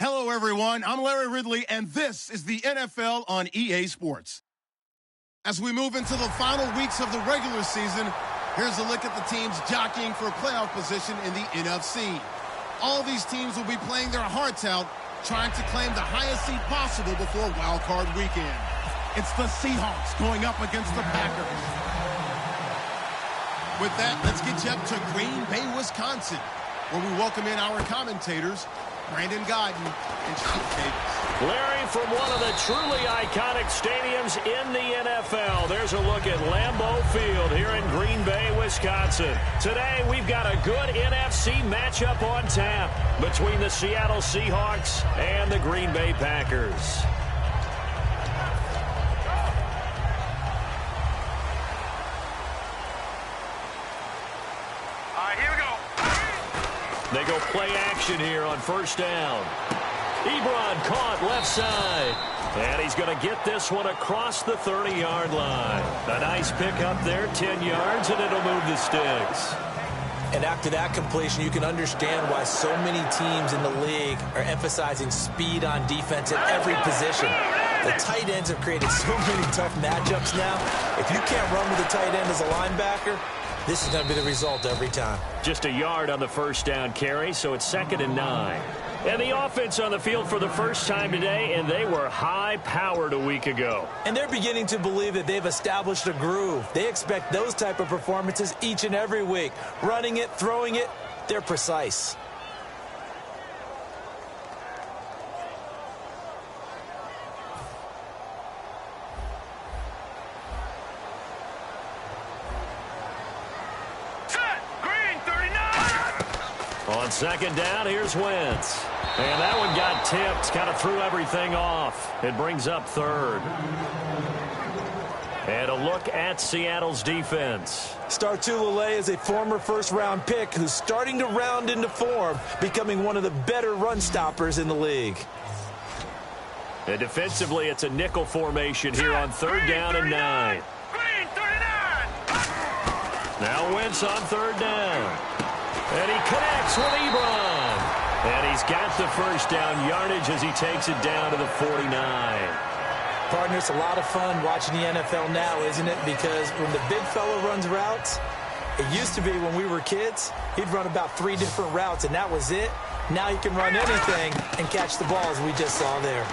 Hello, everyone. I'm Larry Ridley, and this is the NFL on EA Sports. As we move into the final weeks of the regular season, here's a look at the teams jockeying for playoff position in the NFC. All these teams will be playing their hearts out, trying to claim the highest seed possible before Wild Card Weekend. It's the Seahawks going up against the Packers. With that, let's get you up to Green Bay, Wisconsin, where we welcome in our commentators, Brandon Godden and Chief Davis. Larry, from one of the truly iconic stadiums in the NFL, there's a look at Lambeau Field here in Green Bay, Wisconsin. Today, we've got a good NFC matchup on tap between the Seattle Seahawks and the Green Bay Packers. They go play action here on first down. Ebron caught left side. And he's going to get this one across the 30-yard line. A nice pick up there, 10 yards, and it'll move the sticks. And after that completion, you can understand why so many teams in the league are emphasizing speed on defense at every position. The tight ends have created so many tough matchups now. If you can't run with a tight end as a linebacker, this is going to be the result every time. Just a yard on the first down carry, so it's 2nd and 9. And the offense on the field for the first time today, and they were high-powered a week ago. And they're beginning to believe that they've established a groove. They expect those type of performances each and every week. Running it, throwing it, they're precise. On 2nd down, here's Wentz. And that one got tipped, kind of threw everything off. It brings up 3rd. And a look at Seattle's defense. Startulele is a former first-round pick who's starting to round into form, becoming one of the better run stoppers in the league. And defensively, it's a nickel formation here on 3rd down and 9. Now Wentz on 3rd down. And he connects with Ebron. And he's got the first down yardage as he takes it down to the 49. Partner, it's a lot of fun watching the NFL now, isn't it? Because when the big fella runs routes, it used to be when we were kids, he'd run about 3 different routes, and that was it. Now he can run anything and catch the balls we just saw there.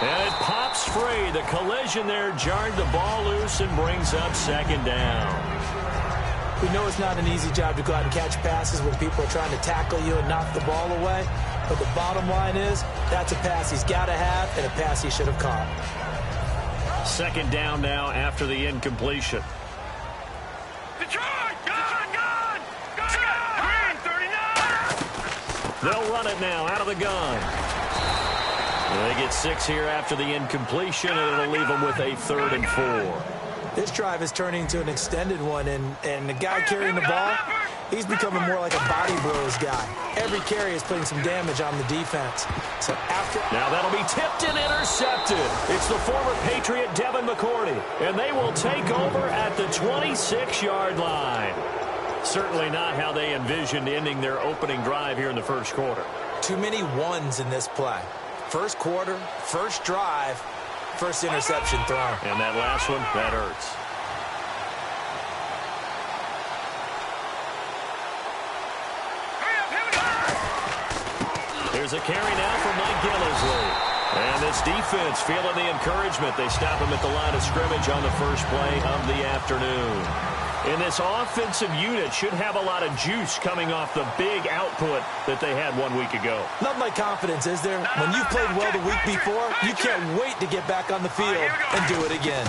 And it pops free. The collision there jarred the ball loose and brings up 2nd down. We know it's not an easy job to go out and catch passes when people are trying to tackle you and knock the ball away. But the bottom line is, that's a pass he's got to have and a pass he should have caught. 2nd down now after the incompletion. They'll run it now out of the gun. They get 6 here after the incompletion, and it'll leave them with a 3rd and 4. This drive is turning into an extended one, and the guy carrying the ball, he's becoming more like a body blows guy. Every carry is putting some damage on the defense. So after now that'll be tipped and intercepted. It's the former Patriot Devin McCourty, and they will take over at the 26-yard line. Certainly not how they envisioned ending their opening drive here in the first quarter. Too many ones in this play. First quarter, first drive, first interception thrown. And that last one, that hurts. Here's a carry now for Mike Gillislee. And this defense feeling the encouragement. They stop him at the line of scrimmage on the first play of the afternoon. And this offensive unit should have a lot of juice coming off the big output that they had 1 week ago. Not my confidence, is there? When you've played well the week before, you can't wait to get back on the field and do it again.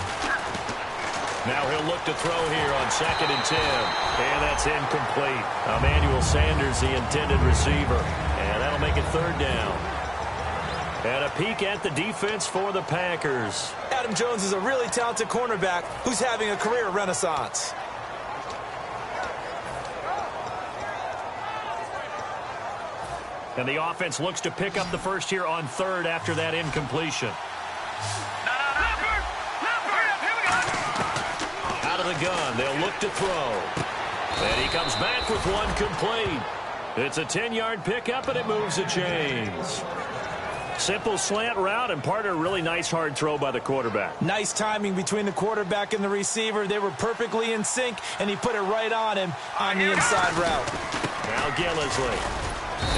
Now he'll look to throw here on 2nd and 10. And that's incomplete. Emmanuel Sanders, the intended receiver. And that'll make it 3rd down. And a peek at the defense for the Packers. Adam Jones is a really talented cornerback who's having a career renaissance. And the offense looks to pick up the first here on 3rd after that incompletion. Out of the gun, they'll look to throw. And he comes back with one complete. It's a 10-yard pickup, and it moves the chains. Simple slant route, and part of a really nice hard throw by the quarterback. Nice timing between the quarterback and the receiver. They were perfectly in sync, and he put it right on him on the inside route. Now Gillisley.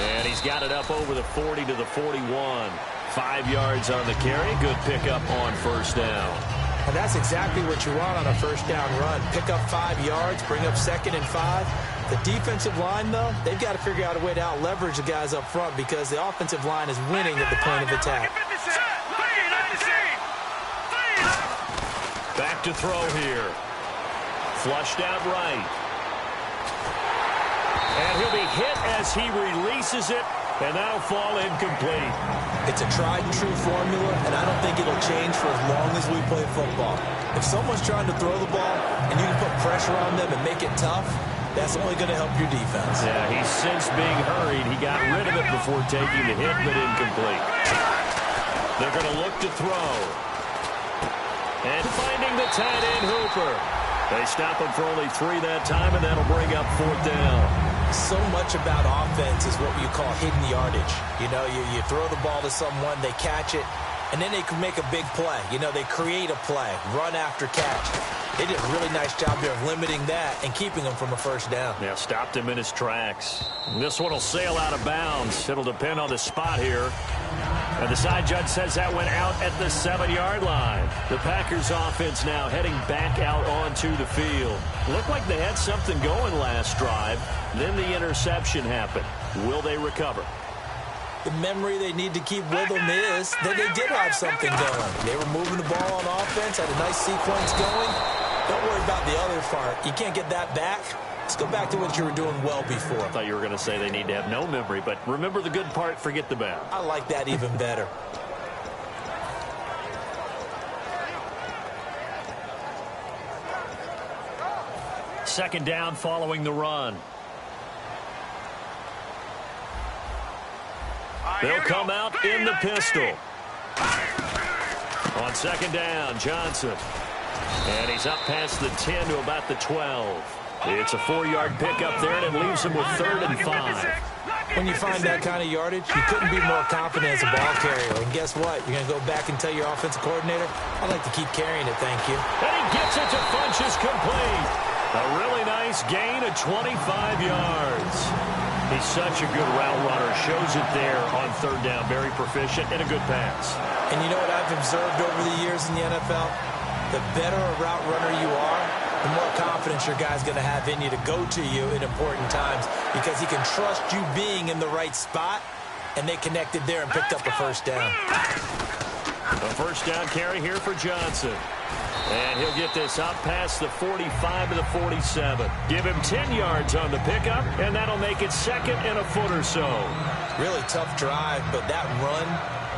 And he's got it up over the 40 to the 41. 5 yards on the carry. Good pickup on first down. And that's exactly what you want on a first down run. Pick up 5 yards, bring up 2nd and 5. The defensive line, though, they've got to figure out a way to out-leverage the guys up front because the offensive line is winning at the point of attack. Back to throw here. Flushed out right. And he'll be hit as he releases it, and that'll fall incomplete. It's a tried-and-true formula, and I don't think it'll change for as long as we play football. If someone's trying to throw the ball and you can put pressure on them and make it tough, that's only going to help your defense. Yeah, he's since being hurried. He got rid of it before taking the hit, but incomplete. They're going to look to throw. And finding the tight end, Hooper. They stop him for only 3 that time, and that'll bring up 4th down. So much about offense is what you call hidden yardage. You know, you throw the ball to someone, they catch it, and then they can make a big play. You know, they create a play, run after catch. They did a really nice job there of limiting that and keeping him from a first down. Yeah, stopped him in his tracks. This one will sail out of bounds. It'll depend on the spot here. And the side judge says that went out at the 7-yard line. The Packers offense now heading back out onto the field. Looked like they had something going last drive. Then the interception happened. Will they recover? The memory they need to keep with them is that they did have something going. They were moving the ball on offense, had a nice sequence going. Don't worry about the other part. You can't get that back. Let's go back to what you were doing well before. I thought you were going to say they need to have no memory, but remember the good part, forget the bad. I like that even better. Second down following the run. They'll come out in the pistol. On second down, Johnson. And he's up past the 10 to about the 12. It's a 4-yard pickup there, and it leaves him with 3rd and 5. When you find that kind of yardage, you couldn't be more confident as a ball carrier. And guess what? You're going to go back and tell your offensive coordinator, I'd like to keep carrying it, thank you. And he gets it to Funchess complete. A really nice gain of 25 yards. He's such a good route runner. Shows it there on 3rd down. Very proficient and a good pass. And you know what I've observed over the years in the NFL? The better a route runner you are, the more confidence your guy's going to have in you to go to you in important times because he can trust you being in the right spot, and they connected there and picked up a first down. A first down carry here for Johnson. And he'll get this up past the 45 to the 47. Give him 10 yards on the pickup, and that'll make it 2nd and a foot or so. Really tough drive, but that run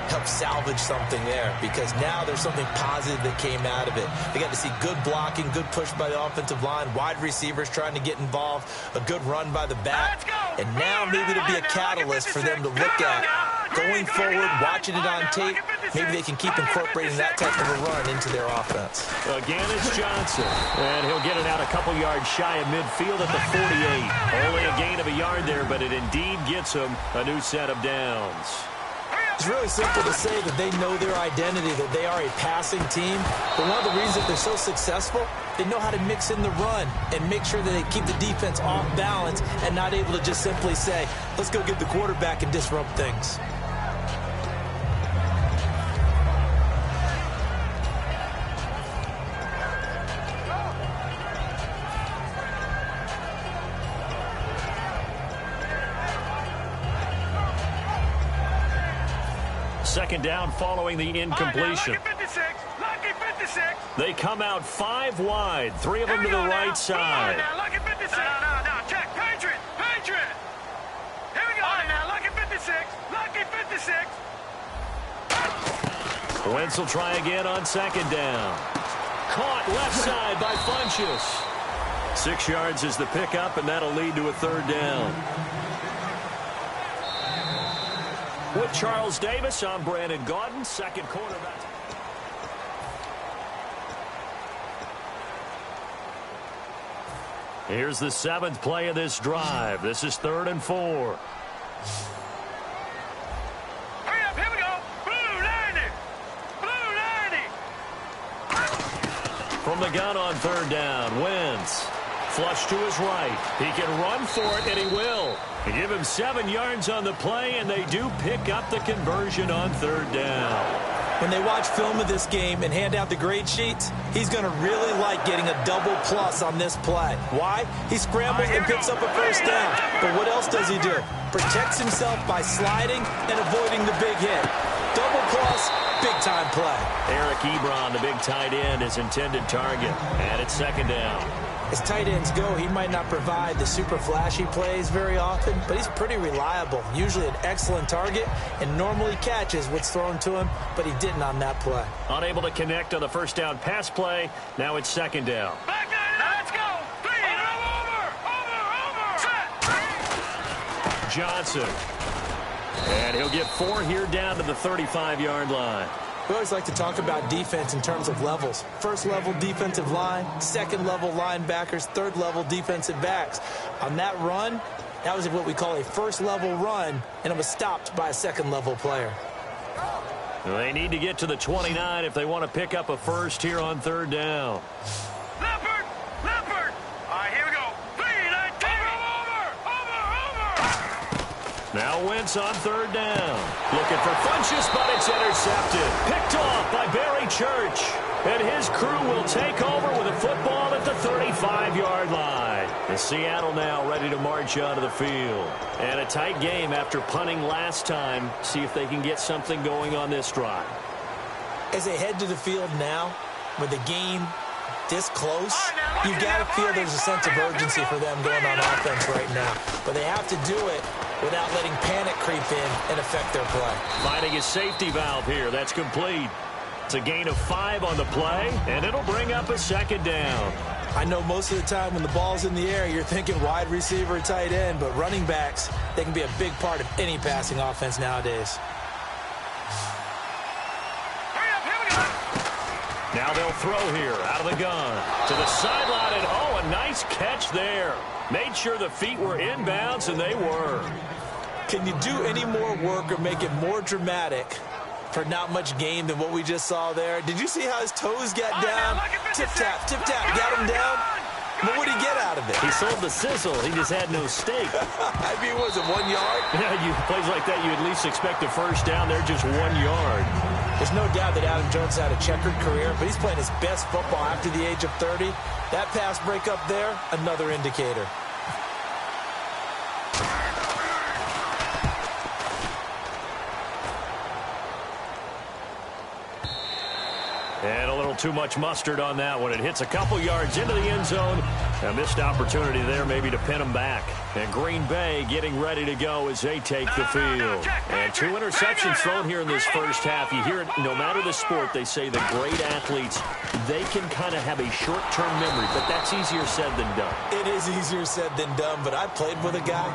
helped salvage something there because now there's something positive that came out of it. They got to see good blocking, good push by the offensive line, wide receivers trying to get involved, a good run by the back, and now maybe it'll be a catalyst for them to look at going forward, watching it on tape. Maybe they can keep incorporating that type of a run into their offense. Again, it's Johnson, and he'll get it out a couple yards shy of midfield at the 48. Only a gain of a yard there, but it indeed gets him a new set of downs. It's really simple to say that they know their identity, that they are a passing team. But one of the reasons that they're so successful, they know how to mix in the run and make sure that they keep the defense off balance and not able to just simply say, let's go get the quarterback and disrupt things. Second down following the incompletion. Lucky 56. Lucky 56. They come out 5 wide, 3 of them to the right side. Lucky 56. No. Check. Patriot. Here we go. Now, lucky 56. Lucky 56. Wentz will try again on second down. Caught left side by Funchess. 6 yards is the pickup, and that'll lead to a 3rd down. With Charles Davis, I'm Brandon Gaudin, second quarterback. Here's the 7th play of this drive. This is 3rd and 4. Hurry up, here we go. Blue 90. Blue 90. From the gun on 3rd down, Wentz. Flush to his right. He can run for it, and he will. They give him 7 yards on the play, and they do pick up the conversion on 3rd down. When they watch film of this game and hand out the grade sheets, he's going to really like getting a double plus on this play. Why? He scrambles and picks up a first down. But what else does he do? Protects himself by sliding and avoiding the big hit. Double plus, big-time play. Eric Ebron, the big tight end, his intended target. And it's 2nd down. As tight ends go, he might not provide the super flashy plays very often, but he's pretty reliable, usually an excellent target, and normally catches what's thrown to him, but he didn't on that play. Unable to connect on the first down pass play. Now it's 2nd down. Back now, let's go. Over. Set. Johnson. And he'll get 4 here down to the 35-yard line. We always like to talk about defense in terms of levels. First-level defensive line, second-level linebackers, third-level defensive backs. On that run, that was what we call a first-level run, and it was stopped by a second-level player. They need to get to the 29 if they want to pick up a first here on 3rd down. Leopard. Leopard. All right, here we go. 3-19. Over. Now Wentz on 3rd down. Looking for Funchess, but it's intercepted. Picked off by Barry Church. And his crew will take over with a football at the 35-yard line. And Seattle now ready to march onto the field. And a tight game after punting last time. See if they can get something going on this drive. As they head to the field now, with the game this close, you've got to feel there's a sense of urgency for them going on offense right now. But they have to do it without letting panic creep in and affect their play. Finding his safety valve here. That's complete. It's a gain of 5 on the play, and it'll bring up a 2nd down. I know most of the time when the ball's in the air, you're thinking wide receiver, tight end, but running backs, they can be a big part of any passing offense nowadays. Hurry up, here we go. Now they'll throw here out of the gun to the sideline, and oh, a nice catch there. Made sure the feet were inbounds, and they were. Can you do any more work or make it more dramatic for not much gain than what we just saw there? Did you see how his toes got down? Tip-tap, got him down. But what did he get out of it? He sold the sizzle. He just had no steak. I mean, was it 1 yard? Yeah, plays like that, you at least expect a first down. They're just 1 yard. There's no doubt that Adam Jones had a checkered career, but he's playing his best football after the age of 30. That pass breakup there, another indicator. And a little too much mustard on that one. It hits a couple yards into the end zone. A missed opportunity there maybe to pin them back. And Green Bay getting ready to go as they take the field. And 2 interceptions thrown here in this first half. You hear it, no matter the sport, they say the great athletes, they can kind of have a short-term memory, but that's easier said than done. It is easier said than done, but I played with a guy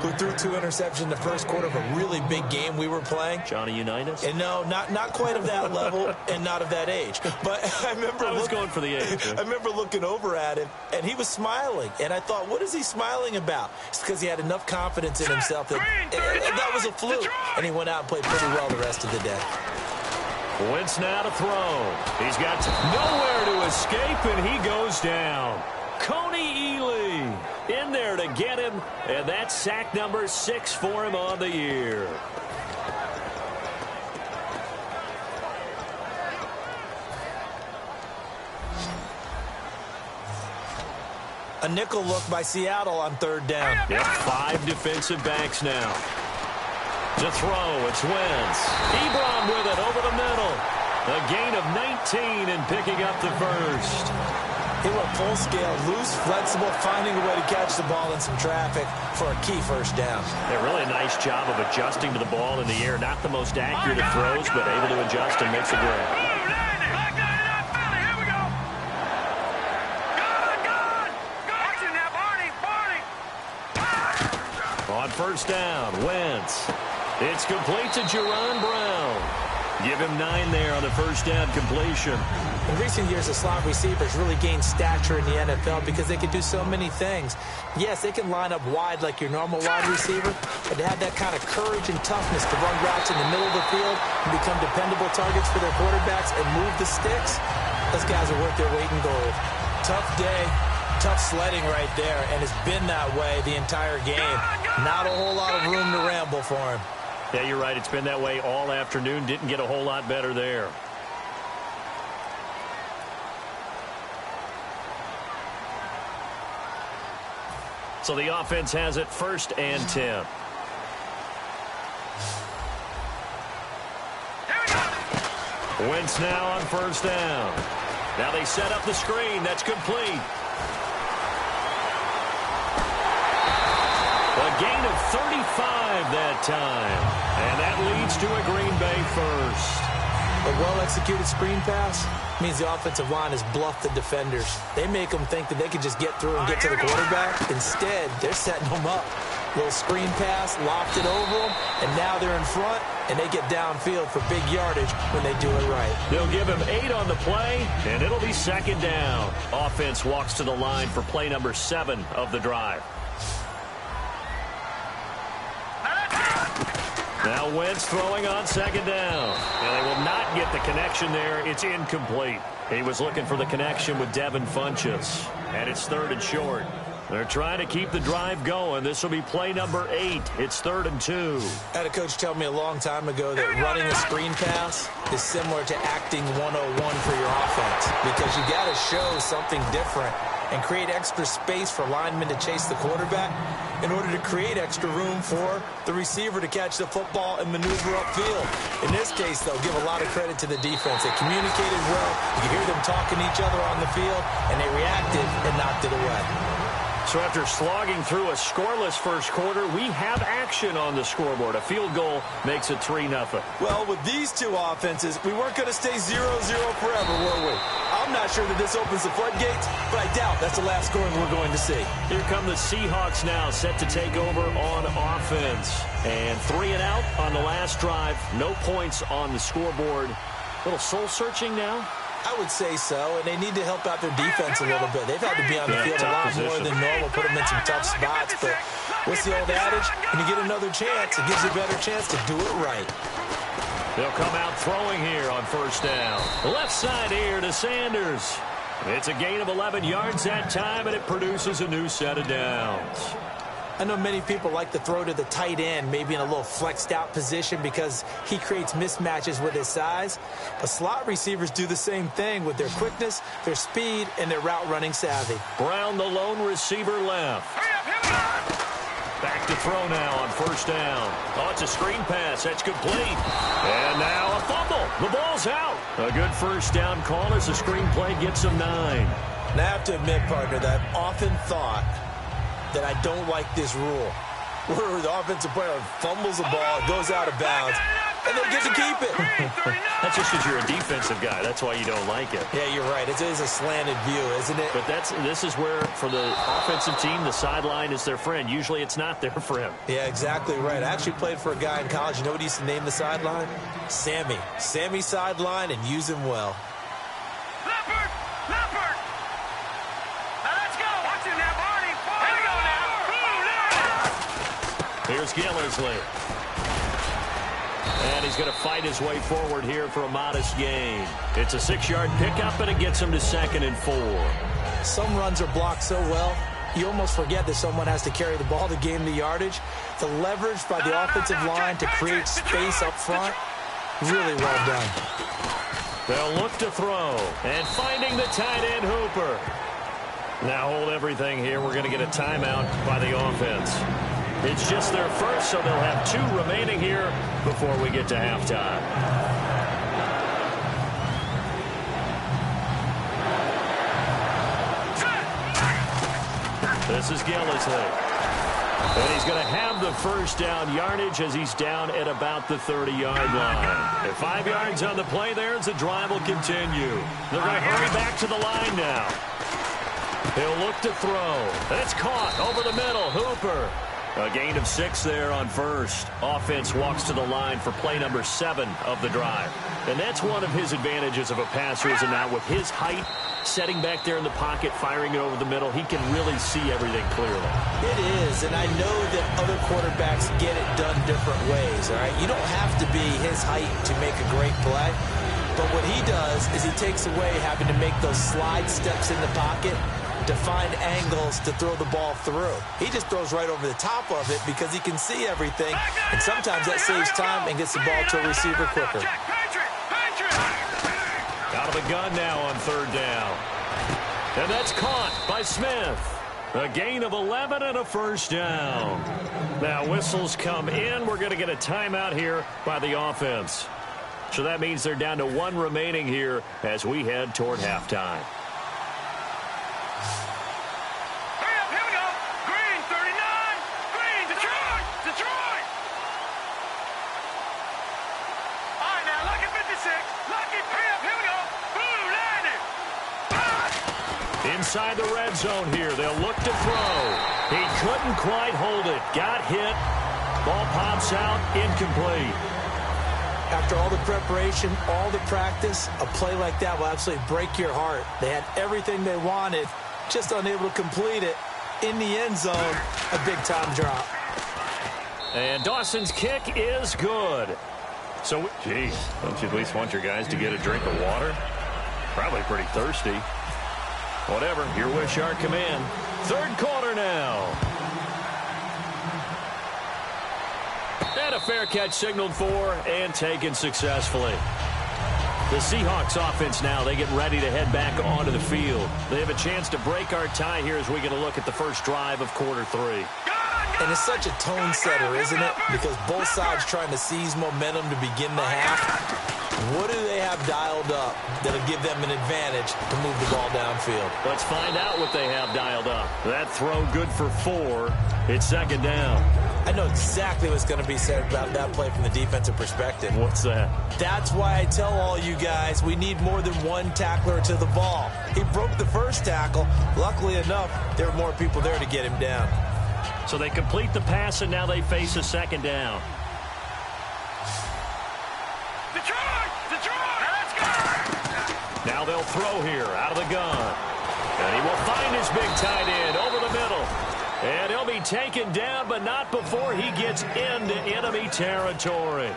who threw 2 interceptions in the first quarter of a really big game we were playing. Johnny Unitas? And no, not quite of that level and not of that age. But I remember going for the age. I remember looking over at him, and he was smiling. And I thought, what is he smiling about? It's because he had enough confidence in himself that that was a fluke. And he went out and played pretty well the rest of the day. Wentz now to throw. He's got nowhere to escape, and he goes down. Coney Ely in there to get him, and that's sack number 6 for him on the year. A nickel look by Seattle on 3rd down. Yep, 5 defensive backs now. To throw, it's Wentz. Ebron with it over the middle. A gain of 19 and picking up the first. He went full scale, loose, flexible, finding a way to catch the ball in some traffic for a key first down. A really nice job of adjusting to the ball in the air. Not the most accurate of throws, but able to adjust and makes a grab. On first down, Wentz. It's complete to Jerron Brown. Give him 9 there on the first down completion. In recent years, the slot receivers really gained stature in the NFL because they can do so many things. Yes, they can line up wide like your normal wide receiver, but to have that kind of courage and toughness to run routes in the middle of the field and become dependable targets for their quarterbacks and move the sticks, those guys are worth their weight in gold. Tough day, tough sledding right there, and it's been that way the entire game. Not a whole lot of room to ramble for him. Yeah, you're right. It's been that way all afternoon. Didn't get a whole lot better there. So the offense has it 1st and 10. Wentz now on 1st down. Now they set up the screen. That's complete. A gain of 35 that time. And that leads to a Green Bay first. A well-executed screen pass means the offensive line has bluffed the defenders. They make them think that they can just get through and get to the quarterback. Instead, they're setting them up. Little screen pass, lopped it over them, and now they're in front, and they get downfield for big yardage when they do it right. They'll give him 8 on the play, and it'll be 2nd down. Offense walks to the line for play number 7 of the drive. Now Wentz throwing on 2nd down. And they will not get the connection there. It's incomplete. He was looking for the connection with Devin Funchess. And it's 3rd and short. They're trying to keep the drive going. This will be play number 8. It's 3rd and 2. I had a coach tell me a long time ago that running a screen pass is similar to acting 101 for your offense, because you got to show something different and create extra space for linemen to chase the quarterback in order to create extra room for the receiver to catch the football and maneuver upfield. In this case, they'll give a lot of credit to the defense. They communicated well. You can hear them talking to each other on the field, and they reacted and knocked it away. So after slogging through a scoreless first quarter, we have action on the scoreboard. A field goal makes it 3-0. Well, with these two offenses, we weren't going to stay 0-0 forever, were we? I'm not sure that this opens the floodgates, but I doubt that's the last scoring we're going to see. Here come the Seahawks now, set to take over on offense. And 3 and out on the last drive. No points on the scoreboard. A little soul-searching now. I would say so, and they need to help out their defense a little bit. They've had to be on the field a lot more than normal, put them in some tough spots. But what's the old adage? When you get another chance, it gives you a better chance to do it right. They'll come out throwing here on 1st down. Left side here to Sanders. It's a gain of 11 yards that time, and it produces a new set of downs. I know many people like to throw to the tight end, maybe in a little flexed out position because he creates mismatches with his size. But slot receivers do the same thing with their quickness, their speed, and their route running savvy. Brown, the lone receiver, left. Back to throw now on 1st down. Oh, it's a screen pass. That's complete. And now a fumble. The ball's out. A good 1st down call as the screen play gets him 9. And I have to admit, partner, that I've often thought that I don't like this rule, where the offensive player fumbles the ball, goes out of bounds, and they get to keep it. That's just because you're a defensive guy. That's why you don't like it. Yeah, you're right. It is a slanted view, isn't it? But this is where, for the offensive team, the sideline is their friend. Usually it's not their friend. Yeah, exactly right. I actually played for a guy in college. You know what he used to name the sideline? Sammy. Sammy sideline, and use him well. Leopard! Leopard! Now let's go! Watch him now, Barney! Here we go now! Here's Gillisley. And he's going to fight his way forward here for a modest gain. It's a 6-yard pickup, and it gets him to 2nd and 4. Some runs are blocked so well, you almost forget that someone has to carry the ball to gain the yardage. The leverage by the offensive line to create space up front, really well done. They'll look to throw, and finding the tight end, Hooper. Now hold everything here. We're going to get a timeout by the offense. It's just their first, so they'll have 2 remaining here before we get to halftime. This is Gillisley. And he's going to have the 1st down yardage as he's down at about the 30-yard line. At 5 yards on the play there, as the drive will continue. They're going to hurry back to the line now. He'll look to throw. And it's caught over the middle. Hooper. A gain of 6 there on first. Offense walks to the line for play number 7 of the drive. And that's one of his advantages of a passer, is now with his height, setting back there in the pocket, firing it over the middle, he can really see everything clearly. It is, and I know that other quarterbacks get it done different ways, all right? You don't have to be his height to make a great play. But what he does is he takes away having to make those slide steps in the pocket to find angles to throw the ball through. He just throws right over the top of it because he can see everything, and sometimes that saves time and gets the ball to a receiver quicker. Out of the gun now on 3rd down. And that's caught by Smith. A gain of 11 and a first down. Now whistles come in. We're going to get a timeout here by the offense. So that means they're down to 1 remaining here as we head toward halftime. Inside the red zone here. They'll look to throw. He couldn't quite hold it. Got hit. Ball pops out. Incomplete. After all the preparation, all the practice, a play like that will absolutely break your heart. They had everything they wanted, just unable to complete it. In the end zone, a big-time drop. And Dawson's kick is good. So, geez, don't you at least want your guys to get a drink of water? Probably pretty thirsty. Whatever, your wish, our command. 3rd quarter now. And a fair catch signaled for and taken successfully. The Seahawks offense now, they get ready to head back onto the field. They have a chance to break our tie here as we get a look at the first drive of quarter 3. And it's such a tone setter, isn't it? Because both sides trying to seize momentum to begin the half. What do they have dialed up that'll give them an advantage to move the ball downfield? Let's find out what they have dialed up. That throw good for 4. It's 2nd down. I know exactly what's going to be said about that play from the defensive perspective. What's that? That's why I tell all you guys we need more than one tackler to the ball. He broke the first tackle. Luckily enough, there were more people there to get him down. So they complete the pass, and now they face a 2nd down. Now they'll throw here out of the gun. And he will find his big tight end over the middle. And he'll be taken down, but not before he gets into enemy territory.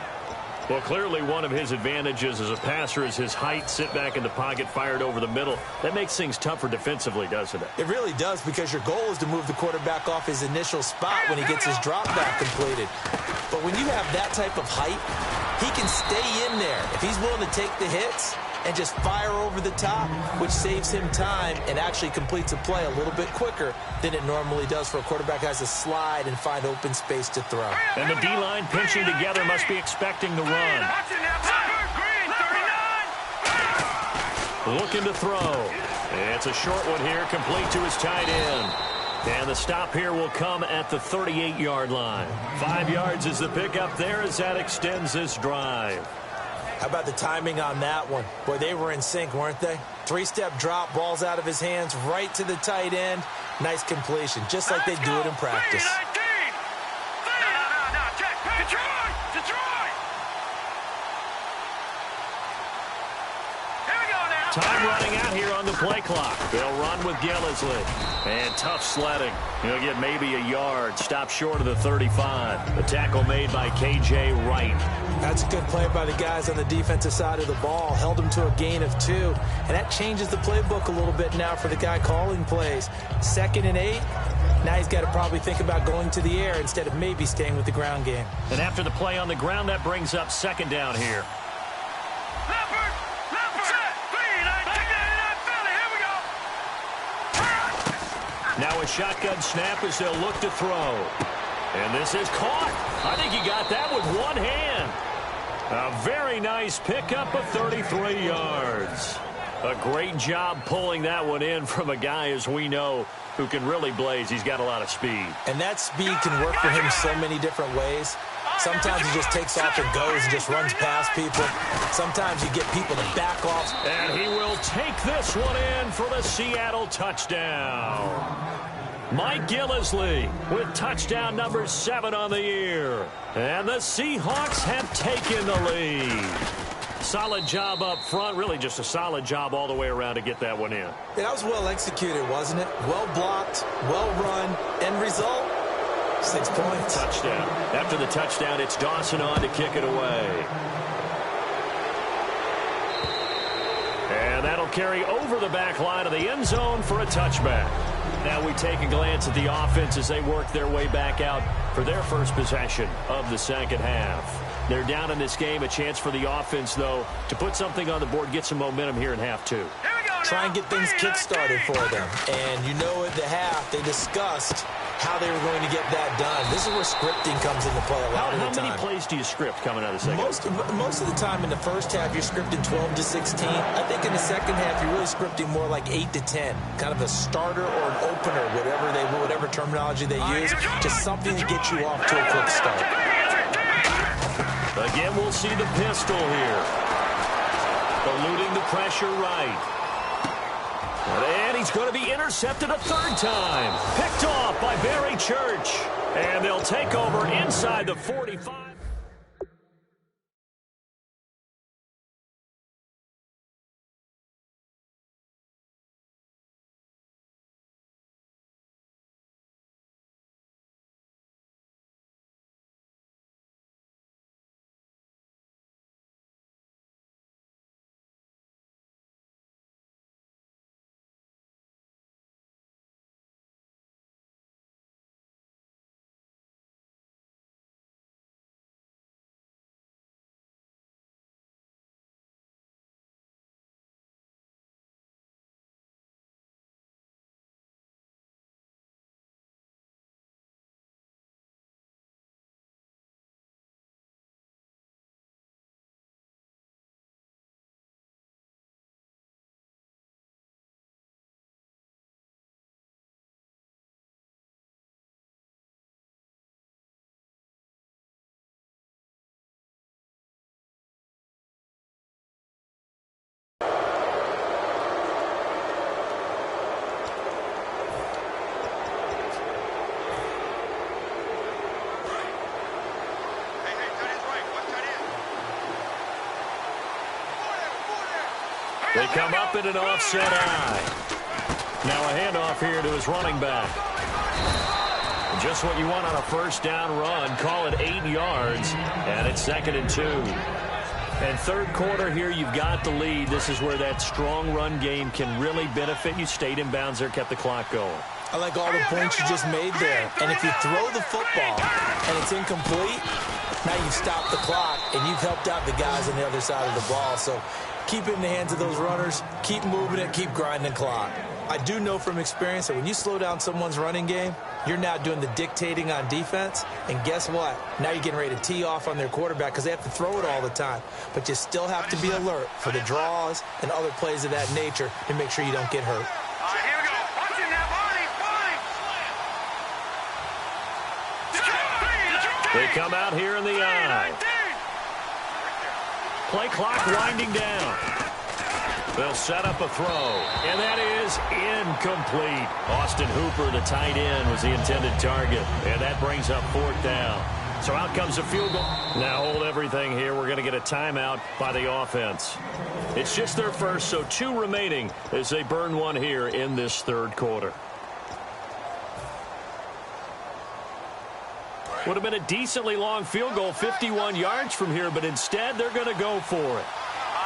Well, clearly one of his advantages as a passer is his height, sit back in the pocket, fired over the middle. That makes things tougher defensively, doesn't it? It really does, because your goal is to move the quarterback off his initial spot when he gets his drop back completed. But when you have that type of height, he can stay in there. If he's willing to take the hits and just fire over the top, which saves him time and actually completes a play a little bit quicker than it normally does for a quarterback who has to slide and find open space to throw. And the D-line pinching together must be expecting the run. Looking to throw. It's a short one here, complete to his tight end. And the stop here will come at the 38-yard line. 5 yards is the pickup there as that extends this drive. How about the timing on that one? Boy, they were in sync, weren't they? 3-step drop, ball's out of his hands, right to the tight end. Nice completion, just like they do it in practice. Time running out here on the play clock. They'll run with Gillisley. And tough sledding. He'll get maybe a yard. Stop short of the 35. The tackle made by K.J. Wright. That's a good play by the guys on the defensive side of the ball. Held him to a gain of 2. And that changes the playbook a little bit now for the guy calling plays. 2nd and 8. Now he's got to probably think about going to the air instead of maybe staying with the ground game. And after the play on the ground, that brings up 2nd down here. Now a shotgun snap as they'll look to throw. And this is caught. I think he got that with one hand. A very nice pickup of 33 yards. A great job pulling that one in from a guy, as we know, who can really blaze. He's got a lot of speed. And that speed can work for him so many different ways. Sometimes he just takes off and goes and just runs past people. Sometimes you get people to back off. And he will take this one in for the Seattle touchdown. Mike Gillislee with touchdown number 7 on the year. And the Seahawks have taken the lead. Solid job up front. Really just a solid job all the way around to get that one in. Yeah, that was well executed, wasn't it? Well blocked, well run. End result, 6 points. Touchdown. After the touchdown, it's Dawson on to kick it away. And that'll carry over the back line of the end zone for a touchback. Now we take a glance at the offense as they work their way back out for their first possession of the second half. They're down in this game. A chance for the offense, though, to put something on the board, get some momentum here in half 2. Try and get things kick-started for them. And you know at the half, they discussed how they were going to get that done. This is where scripting comes into play a lot of the time. How many plays do you script coming out of the second half? Most of the time in the first half, you're scripting 12 to 16. I think in the second half, you're really scripting more like 8 to 10. Kind of a starter or an opener, whatever terminology they use. Just something to get you off to a quick start. Again, we'll see the pistol here. Eluding the pressure right. And he's going to be intercepted a third time. Picked off by Barry Church. And they'll take over inside the 45. They come up in an offset eye. Now a handoff here to his running back. Just what you want on a first down run. Call it 8 yards, and it's 2nd and 2. And third quarter here, you've got the lead. This is where that strong run game can really benefit you. Stayed in bounds there, kept the clock going. I like all the points you just made there. And if you throw the football and it's incomplete, now you've stopped the clock and you've helped out the guys on the other side of the ball. So keep it in the hands of those runners. Keep moving it. Keep grinding the clock. I do know from experience that when you slow down someone's running game, you're now doing the dictating on defense. And guess what? Now you're getting ready to tee off on their quarterback because they have to throw it all the time. But you still have to be alert for the draws and other plays of that nature to make sure you don't get hurt. Here we go. Watch it now. They come out here in the eye. Play clock winding down. They'll set up a throw, and that is incomplete. Austin Hooper, the tight end, was the intended target, and that brings up 4th down. So out comes a field goal. Now hold everything here. We're going to get a timeout by the offense. It's just their first, so 2 remaining as they burn one here in this third quarter. Would have been a decently long field goal, 51 yards from here, but instead they're going to go for it.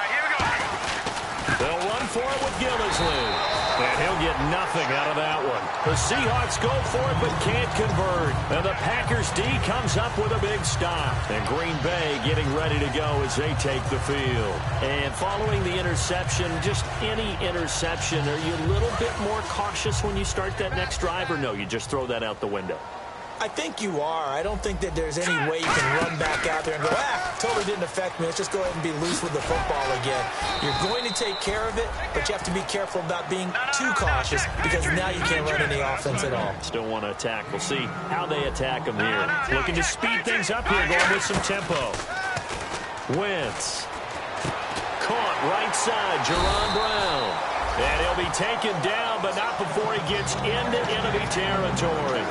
Here we go. They'll run for it with Gillislee. And he'll get nothing out of that one. The Seahawks go for it but can't convert. And the Packers D comes up with a big stop. And Green Bay getting ready to go as they take the field. And following the interception, just any interception, are you a little bit more cautious when you start that next drive, or no, you just throw that out the window? I think you are. I don't think that there's any way you can run back out there and go, totally didn't affect me. Let's just go ahead and be loose with the football again. You're going to take care of it, but you have to be careful about being too cautious because now you can't run any offense at all. Still want to attack. We'll see how they attack them here. Looking to speed things up here, going with some tempo. Wentz. Caught right side, Jerron Brown. And he'll be taken down, but not before he gets into enemy territory.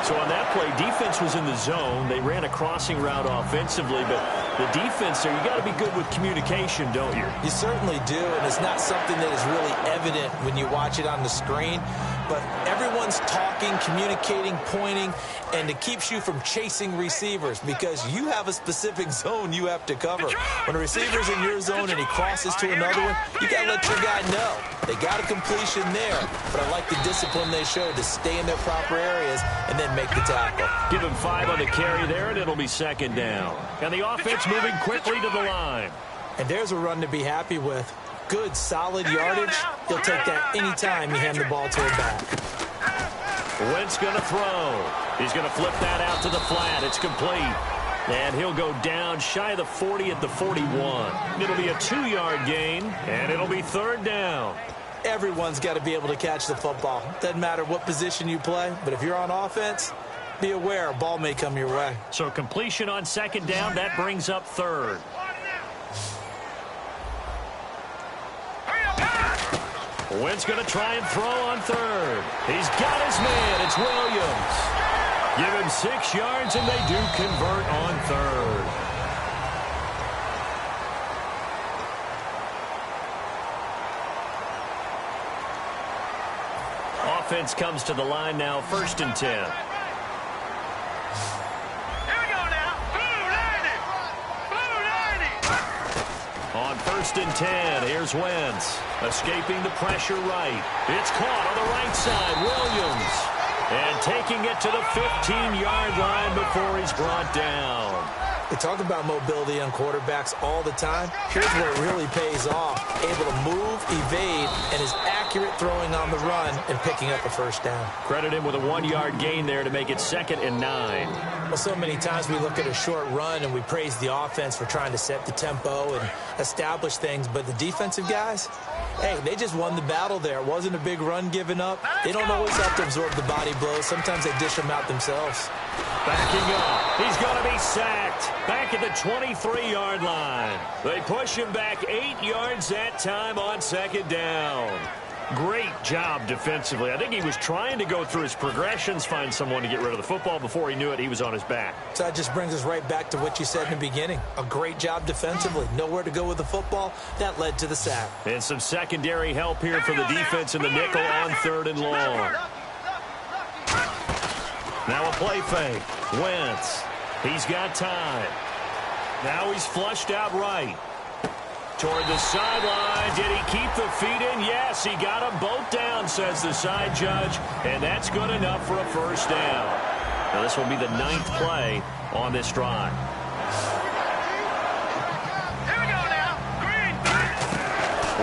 So on that play, defense was in the zone. They ran a crossing route offensively, but the defense there, you got to be good with communication, don't you? You certainly do, and it's not something that is really evident when you watch it on the screen. But everyone's talking, communicating, pointing, and it keeps you from chasing receivers because you have a specific zone you have to cover. When a receiver's in your zone and he crosses to another one, you got to let your guy know. They got a completion there, but I like the discipline they showed to stay in their proper areas and then make the tackle. Give him 5 on the carry there, and it'll be second down. And the offense moving quickly to the line. And there's a run to be happy with. Good, solid yardage. He'll take that anytime you hand the ball to him back. Wentz going to throw. He's going to flip that out to the flat. It's complete. And he'll go down shy of the 40 at the 41. It'll be a 2-yard gain, and it'll be third down. Everyone's got to be able to catch the football. Doesn't matter what position you play, but if you're on offense, be aware a ball may come your way. So completion on second down, that brings up third. Wentz going to try and throw on third. He's got his man. It's Williams. Give him 6 yards, and they do convert on third. Offense comes to the line now, 1st and 10. Here we go now. Blue 90. On 1st and 10, here's Wentz. Escaping the pressure right. It's caught on the right side. Williams. And taking it to the 15-yard line before he's brought down. They talk about mobility on quarterbacks all the time. Here's where it really pays off. Able to move, evade, and is accurate throwing on the run and picking up a first down. Credit him with a 1-yard gain there to make it 2nd and 9. Well, so many times we look at a short run and we praise the offense for trying to set the tempo and establish things, but the defensive guys, hey, they just won the battle there. It wasn't a big run given up. They don't always have to absorb the body blows. Sometimes they dish them out themselves. Backing up. He's going to be sacked. Back at the 23-yard line. They push him back 8 yards that time on 2nd down. Great job defensively. I think he was trying to go through his progressions, find someone to get rid of the football. Before he knew it, he was on his back. So that just brings us right back to what you said in the beginning. A great job defensively. Nowhere to go with the football. That led to the sack. And some secondary help here for the defense in the nickel on 3rd and long. Now a play fake. Wentz. He's got time. Now he's flushed out right. Toward the sideline. Did he keep the feet in? Yes, he got them both down, says the side judge. And that's good enough for a first down. Now this will be the 9th play on this drive. Here we go now. Green.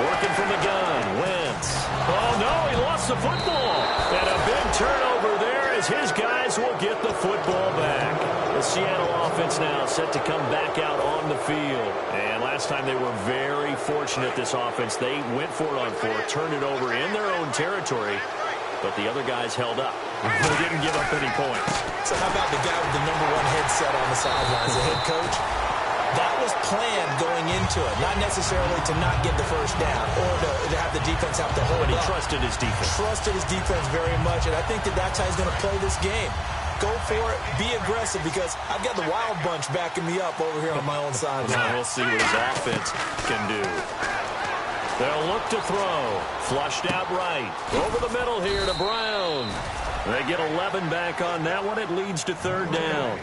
Working from the gun. Wentz. Oh, no, he lost the football. And a big turnover there as his guys will get the football back. The Seattle offense now set to come back out on the field. And last time they were very fortunate, this offense. They went for it on 4, turned it over in their own territory, but the other guys held up. They didn't give up any points. So how about the guy with the #1 headset on the sidelines, the head coach? That was planned going into it, not necessarily to not get the first down or to have the defense have to hold up. But he trusted his defense. Trusted his defense very much, and I think that's how he's going to play this game. Go for it. Be aggressive because I've got the wild bunch backing me up over here on my own sideline. Now we'll see what his offense can do. They'll look to throw. Flushed out right. Over the middle here to Brown. They get 11 back on that one. It leads to 3rd down.